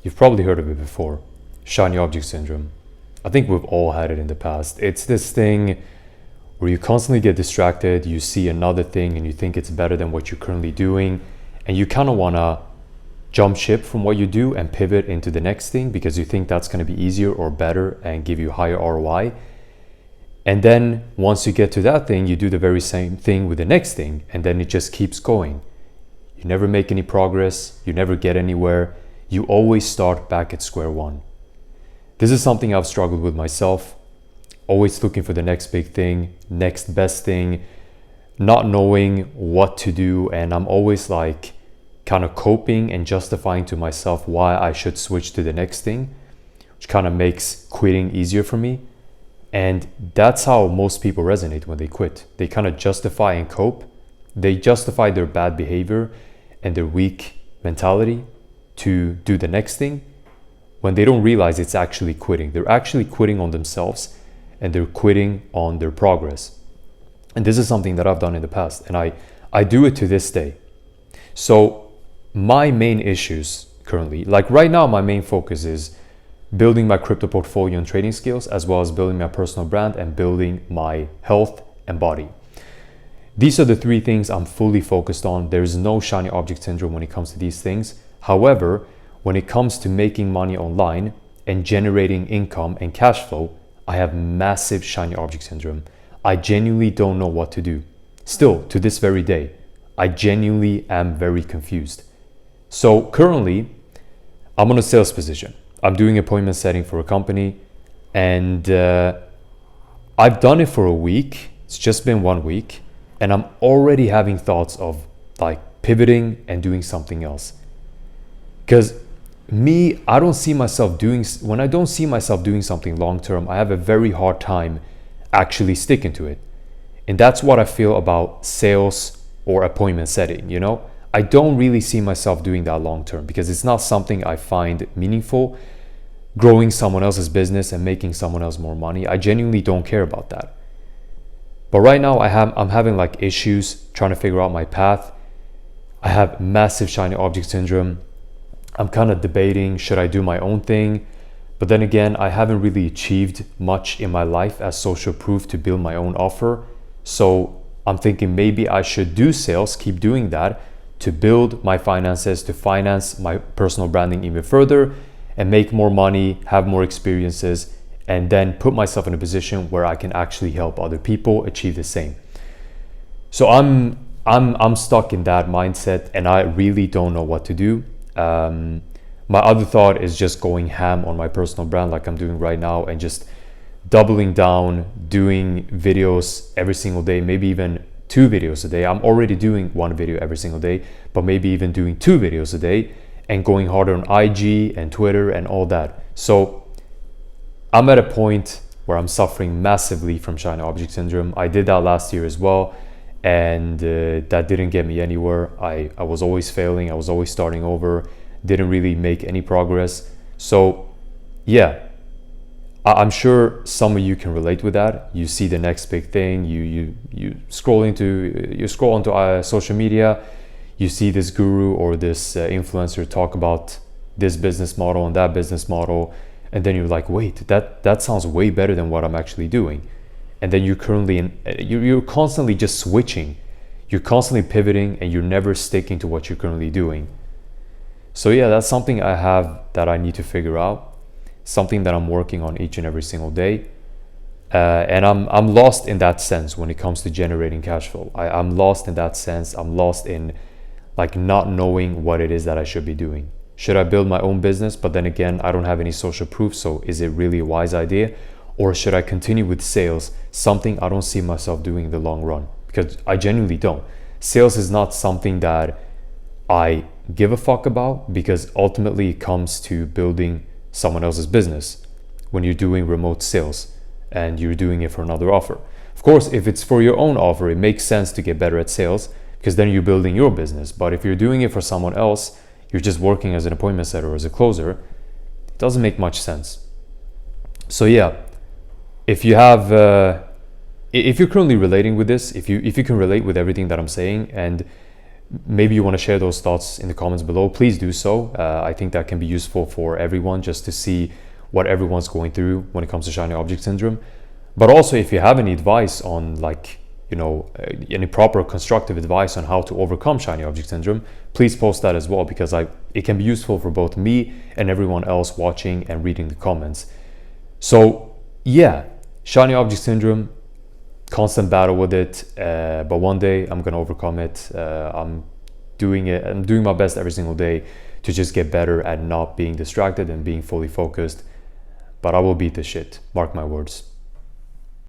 You've probably heard of it before. Shiny object syndrome. I think we've all had it in the past. It's this thing where you constantly get distracted, you see another thing and you think it's better than what you're currently doing, and you kind of want to jump ship from what you do and pivot into the next thing because you think that's going to be easier or better and give you higher ROI. And then once you get to that thing, you do the very same thing with the next thing, and then it just keeps going. You never make any progress, you never get anywhere, you always start back at square one. This is something I've struggled with myself, always looking for the next big thing, next best thing, not knowing what to do, and I'm always like kind of coping and justifying to myself why I should switch to the next thing, which kind of makes quitting easier for me. And that's how most people resonate when they quit. They kind of justify and cope. They justify their bad behavior and their weak mentality to do the next thing when they don't realize it's actually quitting. They're actually quitting on themselves and they're quitting on their progress. And this is something that I've done in the past, and I do it to this day. So my main issues currently, like right now, my main focus is building my crypto portfolio and trading skills, as well as building my personal brand and building my health and body. These are the three things I'm fully focused on. There's no shiny object syndrome when it comes to these things. However, when it comes to making money online and generating income and cash flow, I have massive shiny object syndrome. I genuinely don't know what to do. Still, to this very day, I genuinely am very confused. So currently, I'm on a sales position. I'm doing appointment setting for a company, and I've done it for a week. It's just been 1 week, and I'm already having thoughts of like pivoting and doing something else. Because me, I don't see myself doing, when I don't see myself doing something long term, I have a very hard time actually sticking to it. And that's what I feel about sales or appointment setting, you know? I don't really see myself doing that long term because it's not something I find meaningful. Growing someone else's business and making someone else more money, I genuinely don't care about that. But right now I'm having like issues trying to figure out my path. I have massive shiny object syndrome. I'm kind of debating, should I do my own thing? But then again, I haven't really achieved much in my life as social proof to build my own offer. So I'm thinking maybe I should do sales, keep doing that, to build my finances, to finance my personal branding even further and make more money, have more experiences, and then put myself in a position where I can actually help other people achieve the same. So I'm stuck in that mindset and I really don't know what to do. My other thought is just going ham on my personal brand like I'm doing right now and just doubling down, doing videos every single day, maybe even 2 videos a day. I'm already doing 1 video every single day, but maybe even doing 2 videos a day and going harder on IG and Twitter and all that. So I'm at a point where I'm suffering massively from shiny object syndrome. I did that last year as well, and that didn't get me anywhere. I was always failing. I was always starting over, didn't really make any progress. So yeah, I'm sure some of you can relate with that. You see the next big thing, you scroll onto social media, you see this guru or this influencer talk about this business model and that business model, and then you're like, wait, that sounds way better than what I'm actually doing. And then you're constantly just switching, you're constantly pivoting, and you're never sticking to what you're currently doing. So yeah, that's something I have that I need to figure out, something that I'm working on each and every single day. And I'm lost in that sense when it comes to generating cash flow. I'm lost in that sense. I'm lost in like not knowing what it is that I should be doing. Should I build my own business? But then again, I don't have any social proof. So is it really a wise idea? Or should I continue with sales, something I don't see myself doing in the long run? Because I genuinely don't. Sales is not something that I give a fuck about, because ultimately it comes to building someone else's business when you're doing remote sales and you're doing it for another offer. Of course, if it's for your own offer, it makes sense to get better at sales because then you're building your business. But if you're doing it for someone else, you're just working as an appointment setter or as a closer, it doesn't make much sense. So yeah, if you have if you're currently relating with this, if you can relate with everything that I'm saying, and maybe you want to share those thoughts in the comments below. Please do so. I think that can be useful for everyone, just to see what everyone's going through when it comes to shiny object syndrome. But also, if you have any advice on, like, you know, any proper constructive advice on how to overcome shiny object syndrome, please post that as well, because it can be useful for both me and everyone else watching and reading the comments. So yeah, shiny object syndrome, constant battle with it, but one day I'm gonna overcome it. I'm doing my best every single day to just get better at not being distracted and being fully focused. But I will beat this shit, mark my words.